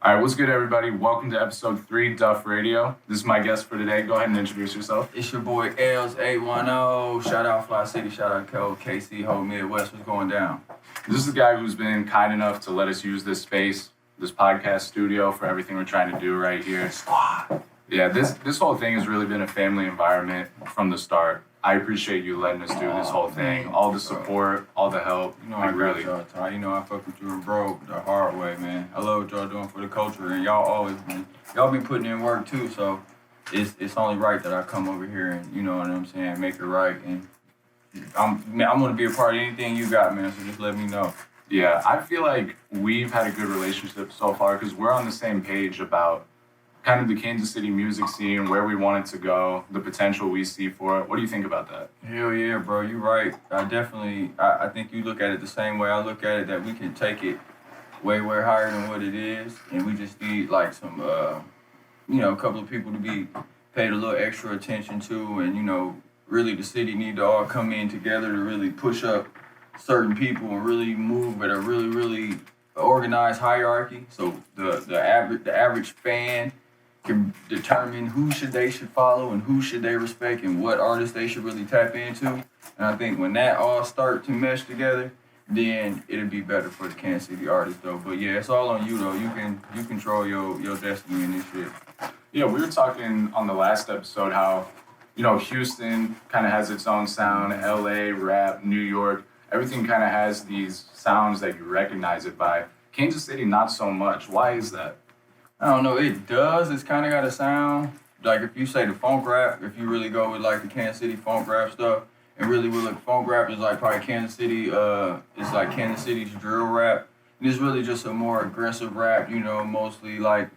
All right, what's good, everybody? Welcome to episode 3, Duff Radio. This is my guest for today. Go ahead and introduce yourself. It's your boy L'S810. Shout out Fly City, shout out KC, whole Midwest. What's going down? This is the guy who's been kind enough to let us use this space, this podcast studio, for everything we're trying to do right here. Squad. Yeah, this whole thing has really been a family environment from the start. I appreciate you letting us do this whole thing. All the support, all the help. You know I got y'all, Ty. You know I fuck with you and bro the hard way, man. I love what y'all doing for the culture, and y'all been putting in work too. So it's only right that I come over here and, you know what I'm saying, make it right. And I'm gonna be a part of anything you got, man. So just let me know. Yeah, I feel like we've had a good relationship so far because we're on the same page about kind of the Kansas City music scene, where we want it to go, the potential we see for it. What do you think about that? Hell yeah, bro. You're right. I think you look at it the same way I look at it, that we can take it way higher than what it is. And we just need like some, a couple of people to be paid a little extra attention to. And, really the city need to all come in together to really push up certain people and really move at a really organized hierarchy. So the average fan can determine who they should follow and who should they respect and what artists they should really tap into. And I think when that all start to mesh together, then it'll be better for the Kansas City artists though. But yeah, it's all on you though. You control your destiny in this shit. Yeah, we were talking on the last episode how, Houston kind of has its own sound, LA, rap, New York, everything kind of has these sounds that you recognize it by. Kansas City, not so much. Why is that? I don't know, it does. It's kind of got a sound. Like if you say the funk rap, if you really go with like the Kansas City funk rap stuff, and really with like funk rap is like probably Kansas City, it's like Kansas City's drill rap. And it's really just a more aggressive rap, mostly like,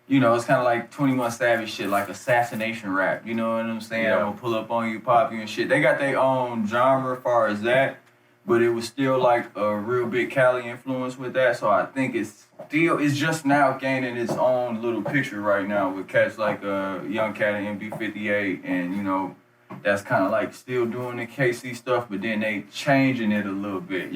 it's kind of like 21 Savage shit, like assassination rap, you know what I'm saying? Yeah. I'm gonna pull up on you, pop you and shit. They got their own genre as far as that, but it was still like a real big Cali influence with that. So I think it's just now gaining its own little picture right now with cats like Young Cat and MD58, and that's kind of like still doing the KC stuff, but then they changing it a little bit,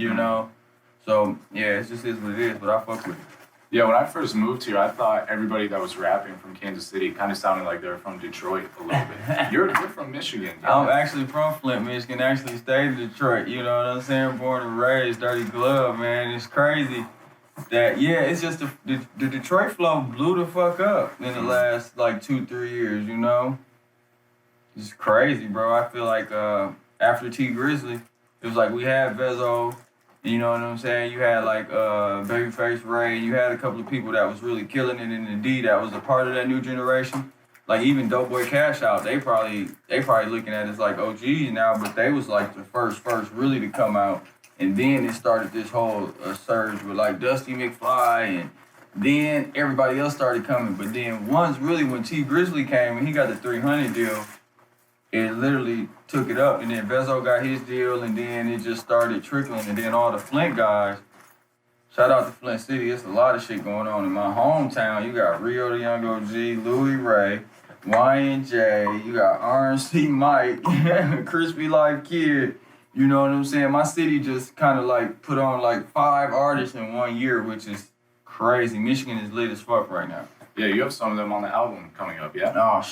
So yeah, it just is what it is, but I fuck with it. Yeah, when I first moved here, I thought everybody that was rapping from Kansas City kind of sounded like they were from Detroit a little bit. You're from Michigan. Yeah. I'm actually from Flint, Michigan. Actually stayed in Detroit. You know what I'm saying? Born and raised, dirty glove, man. It's crazy that it's just the Detroit flow blew the fuck up in the last like 2-3 years. It's crazy, bro. I feel like after T Grizzly, it was like we had Vezo. You know what I'm saying? You had like Babyface Ray. You had a couple of people that was really killing it in the D that was a part of that new generation. Like even Dope Boy Cash Out, they probably looking at it as like OGs now, but they was like the first really to come out. And then it started this whole surge with like Dusty McFly, and then everybody else started coming. But then when T Grizzly came and he got the 300 deal, it literally took it up, and then Vezo got his deal, and then it just started trickling, and then all the Flint guys, shout out to Flint City, it's a lot of shit going on in my hometown. You got Rio the Young OG, Louis Ray, Y&J, you got RNC Mike, Crispy Life Kid, you know what I'm saying? My city just kind of like put on like 5 artists in 1 year, which is crazy. Michigan is lit as fuck right now. Yeah, you have some of them on the album coming up, yeah? Oh,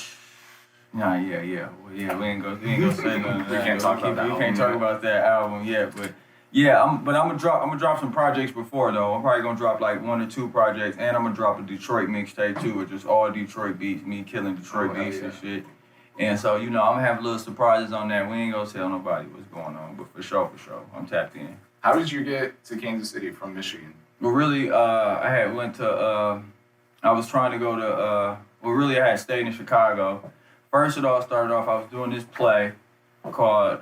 yeah. Well, we ain't gonna say nothing. We can't talk about that. We can't talk about that album yet, but yeah, I'm gonna drop some projects before though. I'm probably gonna drop like 1 or 2 projects, and I'm gonna drop a Detroit mixtape too, with just all Detroit beats, me killing Detroit beats and shit. And so I'm gonna have little surprises on that. We ain't gonna tell nobody what's going on, but for sure, I'm tapped in. How did you get to Kansas City from Michigan? Well, really, I had went to. I was trying to go to. I had stayed in Chicago. First, it all started off, I was doing this play called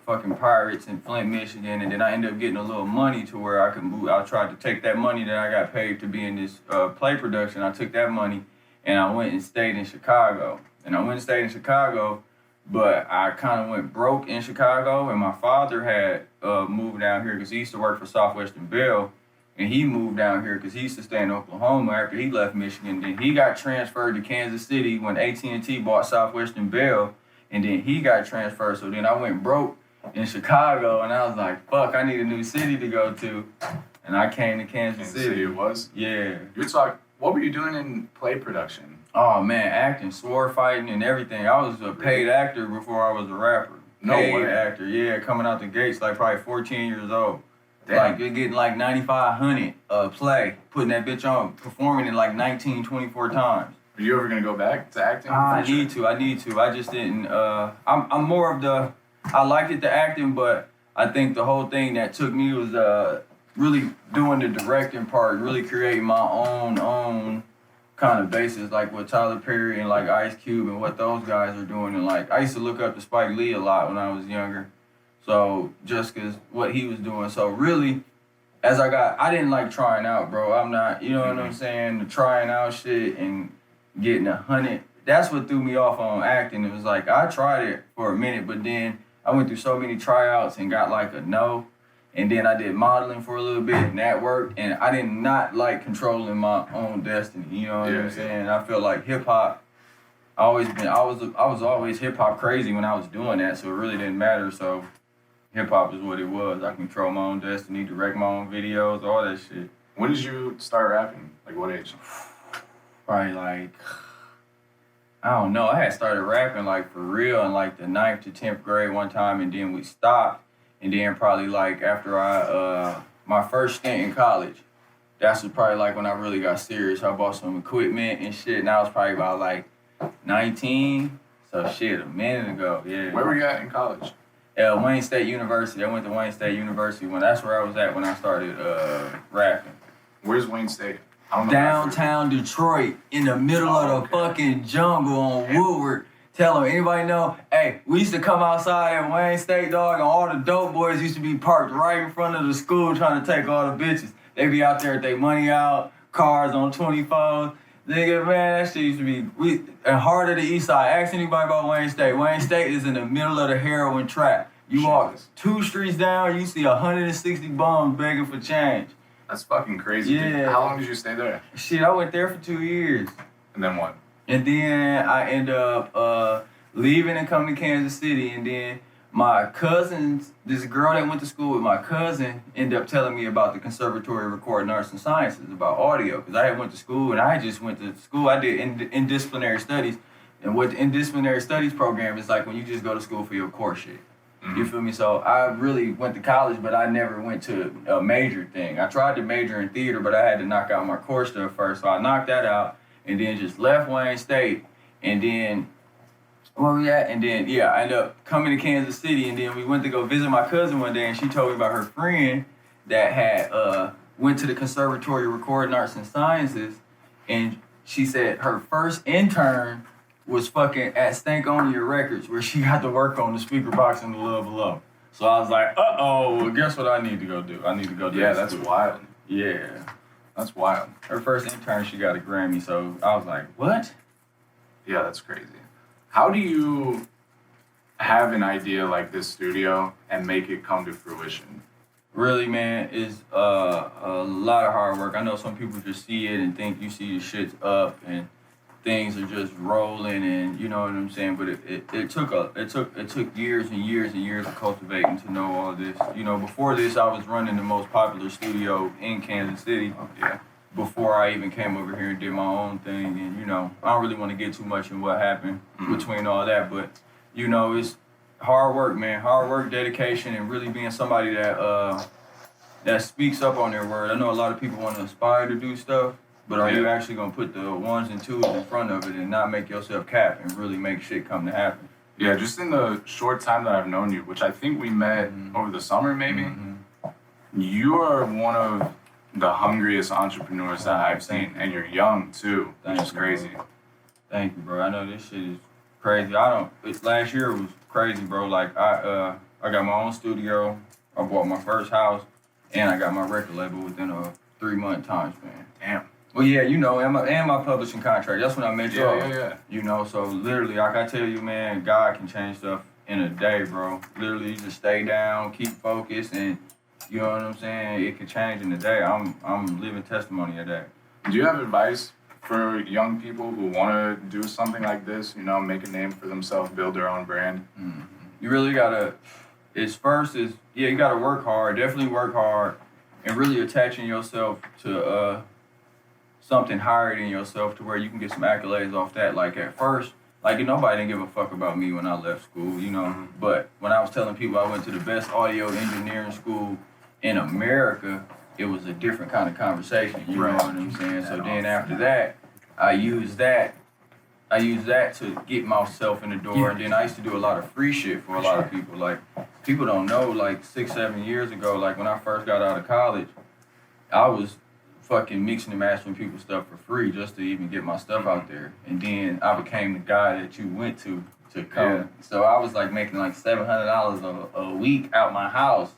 fucking Pirates in Flint, Michigan, and then I ended up getting a little money to where I could move. I tried to take that money that I got paid to be in this play production. I took that money and I went and stayed in Chicago. But I kind of went broke in Chicago, and my father had moved down here because he used to work for Southwestern Bell. And he moved down here because he used to stay in Oklahoma after he left Michigan. Then he got transferred to Kansas City when AT&T bought Southwestern Bell. And then he got transferred. So then I went broke in Chicago. And I was like, fuck, I need a new city to go to. And I came to Kansas City. It was? Yeah. what were you doing in play production? Oh man, acting, sword fighting, and everything. I was a paid actor before I was a rapper. No Paid way. actor, yeah, coming out the gates like probably 14 years old. Damn. Like you're getting like 9,500 play, putting that bitch on, performing it like 19, 24 times. Are you ever gonna go back to acting? I need to. I just didn't. I'm more of the. I liked it, the acting, but I think the whole thing that took me was really doing the directing part, really creating my own kind of basis, like what Tyler Perry and like Ice Cube and what those guys are doing. And like I used to look up to Spike Lee a lot when I was younger, so just cause what he was doing. So really, as I didn't like trying out, bro. I'm not, you know what I'm saying, the trying out shit and getting 100. That's what threw me off on acting. It was like I tried it for a minute, but then I went through so many tryouts and got like a no. And then I did modeling for a little bit, and that worked. And I did not like controlling my own destiny. You know what I'm saying? I feel like hip hop. I was always hip hop crazy when I was doing that, so it really didn't matter. So hip hop is what it was. I control my own destiny, direct my own videos, all that shit. When did you start rapping? Like what age? Probably like, I don't know. I had started rapping like for real in like the 9th to 10th grade one time, and then we stopped. And then probably like after my first stint in college, that's probably like when I really got serious. I bought some equipment and shit, and I was probably about like 19. So shit, a minute ago, yeah. Where were you at in college? Wayne State University. I went to Wayne State University that's where I was at when I started rapping. Where's Wayne State? I don't know. Downtown Detroit, in the middle of the fucking jungle on Woodward. Tell them, anybody know? Hey, we used to come outside at Wayne State, dog, and all the dope boys used to be parked right in front of the school trying to take all the bitches. They be out there with their money out, cars on 24s. Nigga, man, that shit used to be, and heart of the east side. Ask anybody about Wayne State. Wayne State is in the middle of the heroin trap. You walk 2 streets down, you see 160 bums begging for change. That's fucking crazy. Yeah. Dude. How long did you stay there? Shit, I went there for 2 years. And then what? And then I ended up leaving and coming to Kansas City. And then my cousins, this girl that went to school with my cousin, ended up telling me about the Conservatory of Recording Arts and Sciences, about audio. Because I had went to school, and I just went to school. I did interdisciplinary studies. And what the interdisciplinary studies program is like when you just go to school for your core shit. Mm-hmm. You feel me? So I really went to college, but I never went to a major thing. I tried to major in theater, but I had to knock out my core stuff first. So I knocked that out. And then just left Wayne State, and then where we at? And then I ended up coming to Kansas City, and then we went to go visit my cousin one day, and she told me about her friend that had went to the Conservatory of Recording Arts and Sciences, and she said her first intern was fucking at Stankonia Records, where she got to work on the speaker box in the Love Below. So I was like, well, guess what I need to go do? I need to go do that. Yeah, that's wild. Yeah. That's wild. Her first intern, she got a Grammy, so I was like, what? Yeah, that's crazy. How do you have an idea like this studio and make it come to fruition? Really, man, is a lot of hard work. I know some people just see it and think you see the shit's up and things are just rolling, and you know what I'm saying. But it took years and years and years of cultivating to know all this. You know, before this, I was running the most popular studio in Kansas City. Yeah. Before I even came over here and did my own thing, and you know, I don't really want to get too much in what happened between all that, but you know, it's hard work, man. Hard work, dedication, and really being somebody that that speaks up on their word. I know a lot of people want to aspire to do stuff. But are you actually going to put the ones and twos in front of it and not make yourself cap and really make shit come to happen? Yeah, just in the short time that I've known you, which I think we met over the summer maybe, you are one of the hungriest entrepreneurs that I've seen. And you're young too, which is crazy. Bro. Thank you, bro. I know this shit is crazy. Last year was crazy, bro. Like, I got my own studio. I bought my first house. And I got my record label within a 3-month time span. Damn. Well, yeah, you know, and my publishing contract. That's when I met you. Yeah. You know, so literally, like I tell you, man, God can change stuff in a day, bro. Literally, you just stay down, keep focused, and you know what I'm saying? It can change in a day. I'm living testimony of that. Do you have advice for young people who want to do something like this? You know, make a name for themselves, build their own brand. You really gotta. You gotta work hard. Definitely work hard, and really attaching yourself to something higher than yourself to where you can get some accolades off that. Like at first, like nobody didn't give a fuck about me when I left school, you know. But when I was telling people I went to the best audio engineering school in America, it was a different kind of conversation. You know what I'm saying? So then after that, I used that to get myself in the door, and then I used to do a lot of free shit for a lot of people. Like, people don't know, like 6-7 years ago, like when I first got out of college, I was fucking mixing and mastering people's stuff for free just to even get my stuff out there. And then I became the guy that you went to come. Yeah. So I was like making like $700 a week out my house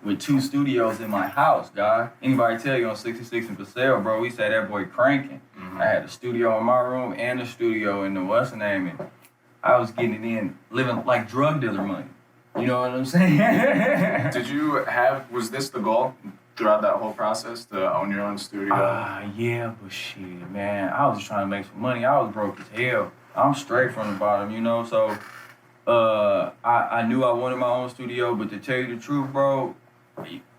with 2 studios in my house, guy. Anybody tell you on 66 and Paseo, bro, we say that boy cranking. I had a studio in my room and a studio in the what's the name, and I was getting it in, living like drug dealer money. You know what I'm saying? Was this the goal throughout that whole process, to own your own studio? Yeah, but shit, man, I was just trying to make some money. I was broke as hell. I'm straight from the bottom, you know, so I knew I wanted my own studio, but to tell you the truth, bro,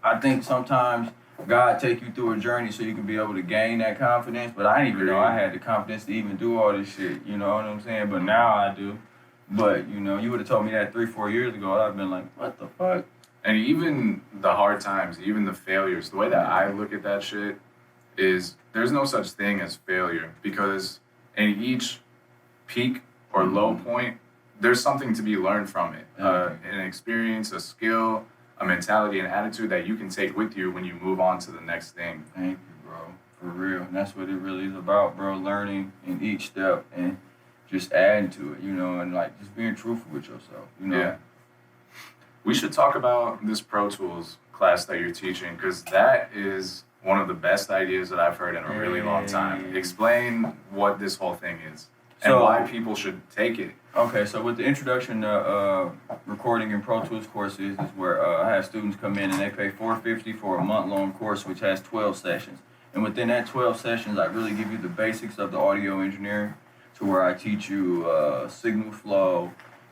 I think sometimes God take you through a journey so you can be able to gain that confidence, but I didn't even know I had the confidence to even do all this shit, you know what I'm saying? But now I do. But, you know, you would have told me that 3-4 years ago, I'd have been like, what the fuck? And even the hard times, even the failures, the way that I look at that shit is there's no such thing as failure, because in each peak or low point, there's something to be learned from it. An experience, a skill, a mentality, an attitude that you can take with you when you move on to the next thing. Thank you, bro. For real. And that's what it really is about, bro. Learning in each step and just adding to it, you know, and like just being truthful with yourself, you know. Yeah. We should talk about this Pro Tools class that you're teaching, because that is one of the best ideas that I've heard in a really long time. Explain what this whole thing is and why people should take it. Okay, so with the introduction to recording in Pro Tools courses is where I have students come in and they pay $450 for a month-long course, which has 12 sessions. And within that 12 sessions, I really give you the basics of the audio engineering, to where I teach you signal flow,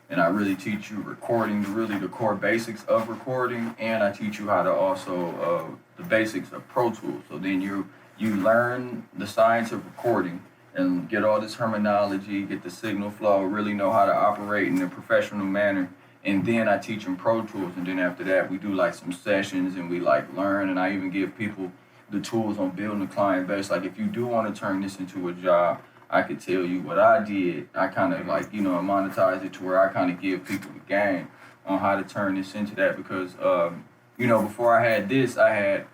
and I really teach you recording, the core basics of recording, and I teach you how to also the basics of Pro Tools. So then you learn the science of recording and get all this terminology, get the signal flow, really know how to operate in a professional manner. And then I teach them Pro Tools, and then after that we do like some sessions and we like learn, and I even give people the tools on building a client base. Like if you do want to turn this into a job, I could tell you what I did. I kind of like, you know, monetize it to where I kind of give people the game on how to turn this into that, because, you know, before I had this, I had,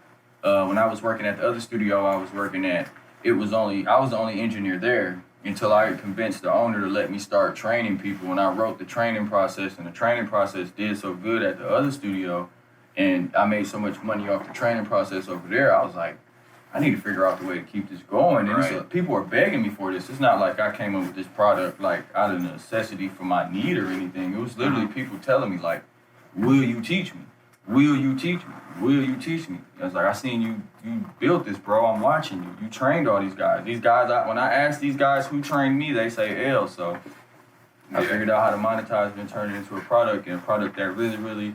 when I was working at the other studio I was working at, I was the only engineer there until I convinced the owner to let me start training people. When I wrote the training process, and the training process did so good at the other studio, and I made so much money off the training process over there, I was like, I need to figure out the way to keep this going. And so people are begging me for this. It's not like I came up with this product like out of necessity for my need or anything. It was literally people telling me like, will you teach me? Will you teach me? Will you teach me? I was like, I seen you built this, bro. I'm watching you. You trained all these guys. These guys, when I asked these guys who trained me, they say L. So I figured out how to monetize it and turn it into a product, and a product that really, really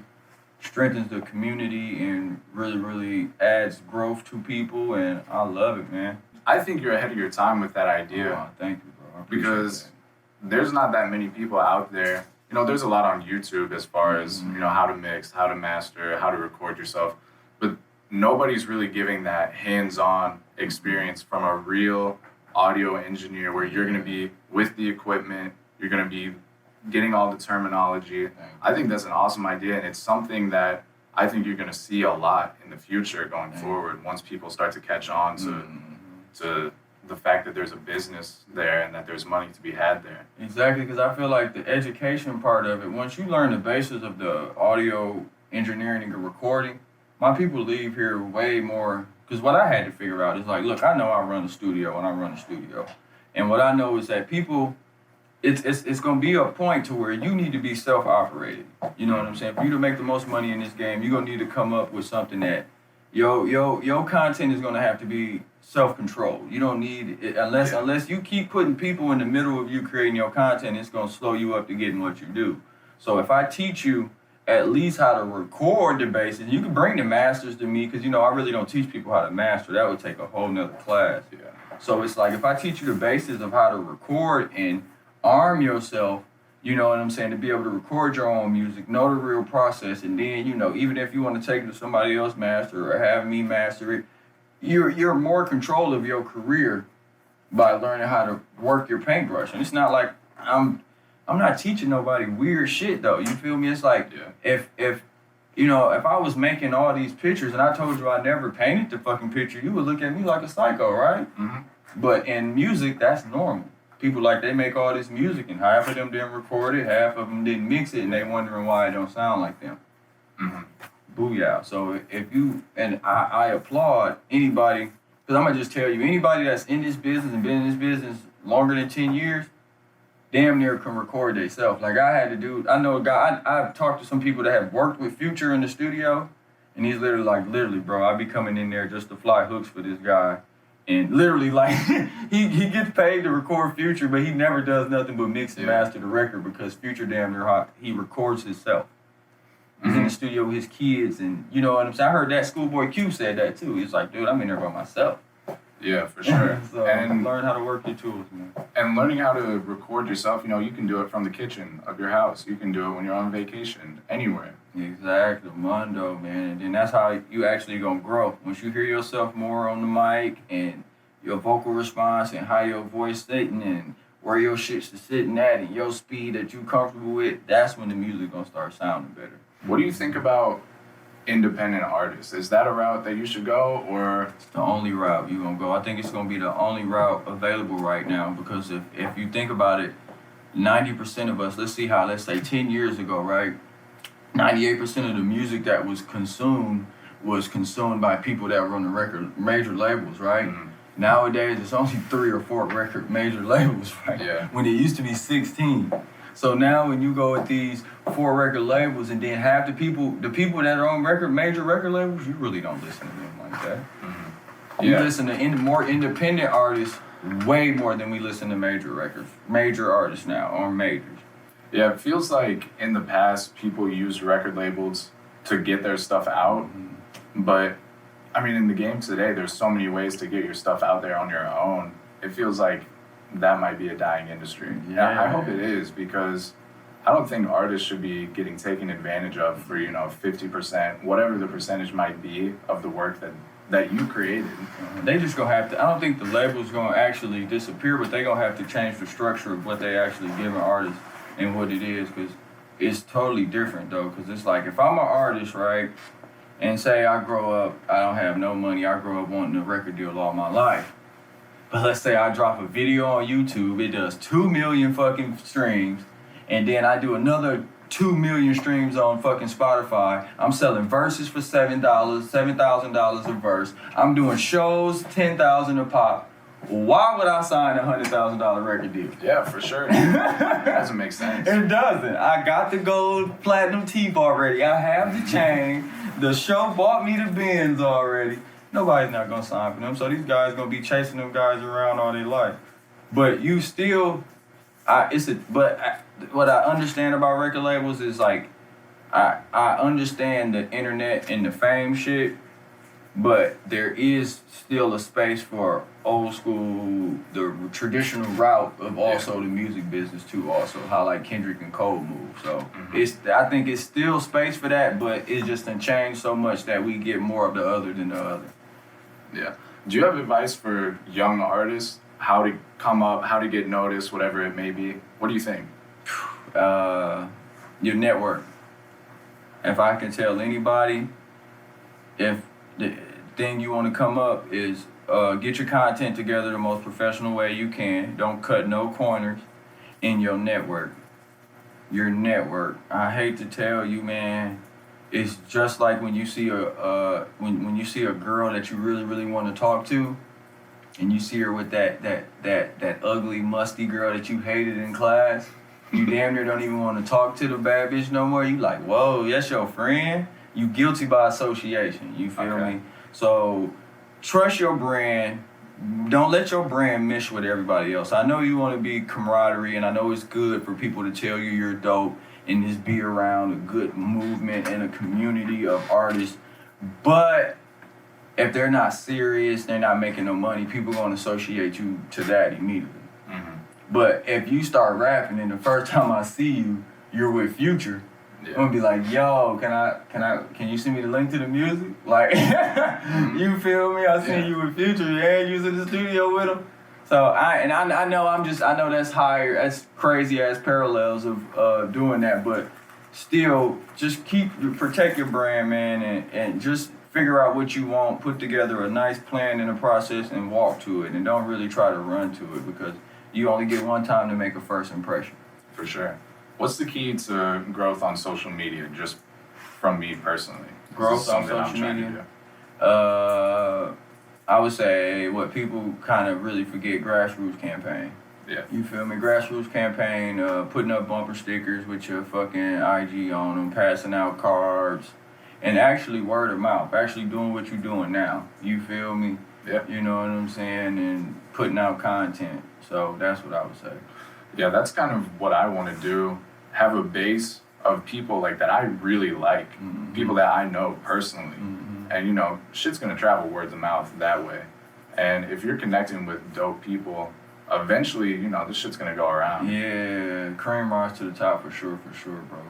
strengthens the community and really, really adds growth to people, and I love it, man. I think you're ahead of your time with that idea. Oh, thank you, bro. Because there's not that many people out there. You know, there's a lot on YouTube as far as, you know, how to mix, how to master, how to record yourself, but nobody's really giving that hands-on experience from a real audio engineer, where you're going to be with the equipment, you're going to be getting all the terminology. I think that's an awesome idea, and it's something that I think you're going to see a lot in the future going forward, once people start to catch on to the fact that there's a business there and that there's money to be had there. Exactly, because I feel like the education part of it, once you learn the basis of the audio engineering and recording, my people leave here way more, because what I had to figure out is like, look, I know I run a studio and I run a studio, and what I know is that people, it's going to be a point to where you need to be self-operated. You know what I'm saying? For you to make the most money in this game, you're going to need to come up with something that your content is going to have to be self-controlled. You don't need it unless you keep putting people in the middle of you creating your content, it's going to slow you up to getting what you do. So if I teach you at least how to record the bases, you can bring the masters to me, because, you know, I really don't teach people how to master. That would take a whole nother class. Yeah. So it's like if I teach you the basis of how to record and arm yourself, you know what I'm saying, to be able to record your own music, know the real process, and then, you know, even if you want to take it to somebody else master or have me master it, you're more control of your career by learning how to work your paintbrush. And it's not like I'm not teaching nobody weird shit though. You feel me? It's like if you know, if I was making all these pictures and I told you I never painted the fucking picture, you would look at me like a psycho, right? Mm-hmm. But in music, that's normal. People like they make all this music and half of them didn't record it, half of them didn't mix it, and they wondering why it don't sound like them. Mm-hmm. Booyah. So if you, and I applaud anybody, because I'm going to just tell you, anybody that's in this business and been in this business longer than 10 years, damn near can record themselves. Like I had to do, I know a guy, I've talked to some people that have worked with Future in the studio, and he's literally, bro, I be coming in there just to fly hooks for this guy. And literally, like, he gets paid to record Future, but he never does nothing but mix and master the record because Future damn near hot. He records himself. He's in the studio with his kids, and you know what I'm saying? I heard that Schoolboy Q said that too. He's like, dude, I'm in there by myself. Yeah, for sure. So and learn how to work your tools, man. And learning how to record yourself, you know, you can do it from the kitchen of your house. You can do it when you're on vacation, anywhere. Exactly, Mondo, man. And then that's how you actually gonna grow. Once you hear yourself more on the mic and your vocal response and how your voice sitting and where your shit's sitting at and your speed that you comfortable with, that's when the music gonna start sounding better. What do you think about independent artists? Is that a route that you should go, or? It's the only route you're gonna go. I think it's gonna be the only route available right now because if you think about it, 90% of us, let's say 10 years ago, right? 98% of the music that was consumed by people that were on the major labels, right? Mm-hmm. Nowadays, it's only 3 or 4 major labels, right? Yeah. When it used to be 16. So now when you go with these 4 record labels and then half the people that are on major record labels, you really don't listen to them like that. Mm-hmm. You listen to more independent artists way more than we listen to major artists now, or majors. Yeah, it feels like in the past people used record labels to get their stuff out, but I mean, in the game today, there's so many ways to get your stuff out there on your own. It feels like that might be a dying industry. Yeah. I hope it is, because I don't think artists should be getting taken advantage of for, 50%, whatever the percentage might be of the work that you created. They just gonna have to, I don't think the label's gonna actually disappear, but they gonna have to change the structure of what they actually give an artist and what it is, because it's totally different though, because it's like, if I'm an artist, right, and say I grow up, I don't have no money, I grow up wanting a record deal all my life. But let's say I drop a video on YouTube, it does 2 million fucking streams, and then I do another 2 million streams on fucking Spotify. I'm selling verses for $7,000 a verse. I'm doing shows, $10,000 a pop. Why would I sign a $100,000 record deal? Yeah, for sure. It doesn't make sense. It doesn't. I got the gold platinum teeth already. I have the chain. The show bought me the Benz already. Nobody's not gonna sign for them. So these guys gonna be chasing them guys around all their life. But you still, what I understand about record labels is like, I understand the internet and the fame shit, but there is still a space for old school, the traditional route of also the music business too, also how like Kendrick and Cole move. So I think it's still space for that, but it's just done changed so much that we get more of the other than the other. Yeah. Do you have advice for young artists, how to come up, how to get noticed, whatever it may be? What do you think? Your network. If I can tell anybody, if the thing you want to come up is get your content together the most professional way you can. Don't cut no corners in your network. Your network. I hate to tell you, man, it's just like when you see when you see a girl that you really, really want to talk to, and you see her with that ugly, musty girl that you hated in class. You damn near don't even want to talk to the bad bitch no more. You like, whoa, that's your friend? You guilty by association. You feel me? So trust your brand. Don't let your brand mesh with everybody else. I know you want to be camaraderie, and I know it's good for people to tell you you're dope and just be around a good movement and a community of artists. But if they're not serious, they're not making no money, people gonna associate you to that immediately. But if you start rapping and the first time I see you, you're with Future, I'm gonna be like, yo, can you send me the link to the music? Like, you feel me? I seen you with Future, yeah, you was in the studio with him. So I know that's higher, that's crazy ass parallels of doing that, but still, just protect your brand, man, and just figure out what you want, put together a nice plan and a process, and walk to it, and don't really try to run to it because you only get one time to make a first impression. For sure. What's the key to growth on social media, just from me personally? Growth on social media? I would say what people kind of really forget, grassroots campaign. Yeah. You feel me? Grassroots campaign, putting up bumper stickers with your fucking IG on them, passing out cards, and actually word of mouth, actually doing what you're doing now. You feel me? Yeah. You know what I'm saying? And putting out content. So that's what I would say. Yeah, that's kind of what I want to do. Have a base of people like that I really like, people that I know personally. And, you know, shit's going to travel word of mouth that way. And if you're connecting with dope people, eventually, you know, this shit's going to go around. Yeah, cream rise to the top for sure, bro.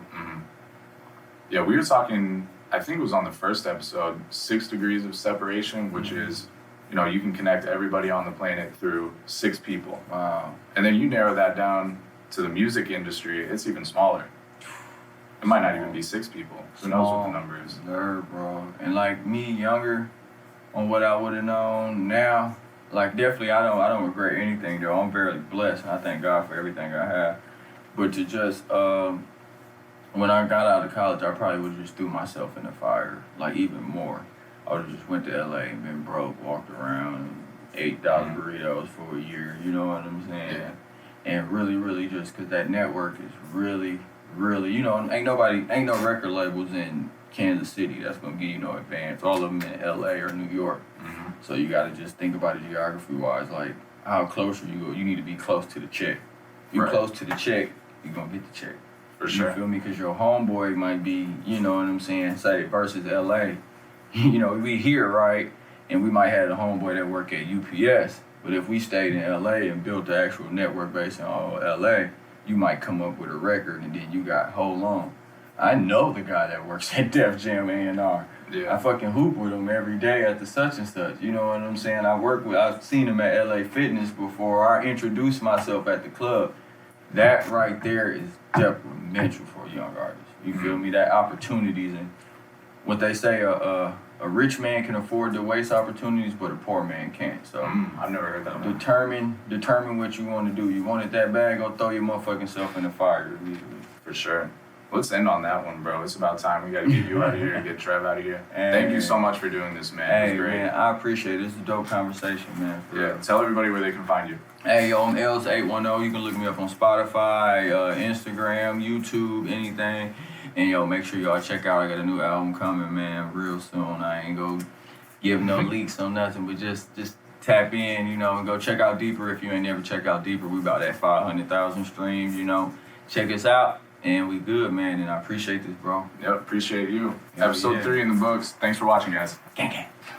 Yeah, we were talking, I think it was on the first episode, 6 degrees of separation, which is, you know, you can connect everybody on the planet through 6 people. Wow. And then you narrow that down to the music industry, it's even smaller. It might not even be 6 people. Who knows what the number is? Nerd, bro. And like me, younger, on what I would have known now, like definitely I don't regret anything though. I'm very blessed and I thank God for everything I have. But to just when I got out of college, I probably would have just threw myself in the fire, like even more. I would have just went to LA and been broke, walked around, $8 burritos for a year, you know what I'm saying? Yeah. And really just because that network is really, you know, ain't no record labels in Kansas City that's gonna give you no advance. All of them in LA or New York. So you gotta just think about it geography-wise, like how close are you? You need to be close to the check. If you're close to the check, you're gonna get the check. For sure. You feel me? Because your homeboy might be, you know what I'm saying, say versus LA. You know, we here, right? And we might have a homeboy that work at UPS. But if we stayed in LA and built the actual network based in LA, you might come up with a record and then you got, hold on. I know the guy that works at Def Jam A&R. Yeah. I fucking hoop with him every day at the such and such. You know what I'm saying? I've seen him at LA Fitness before. I introduced myself at the club. That right there is detrimental for a young artist. You feel me? That opportunities and what they say, a rich man can afford to waste opportunities, but a poor man can't. So I've never heard that one. determine what you want to do. You want it that bad, go throw your motherfucking self in the fire immediately. For sure. Let's end on that one, bro. It's about time. We gotta get you out of here and get Trev out of here. Hey, thank you so much for doing this, man. It was great. Man, I appreciate it. This is a dope conversation, man. Yeah, tell everybody where they can find you. Hey, yo, I'm L'S810. You can look me up on Spotify, Instagram, YouTube, anything. And yo, make sure y'all check out. I got a new album coming, man, real soon. I ain't gonna give no leaks on nothing, but just tap in, you know, and go check out Deeper. If you ain't never checked out Deeper, we about at 500,000 streams, you know. Check us out. And we good, man, and I appreciate this, bro. Yep, appreciate you. Yeah, Episode 3 in the books. Thanks for watching, guys. Gang, gang.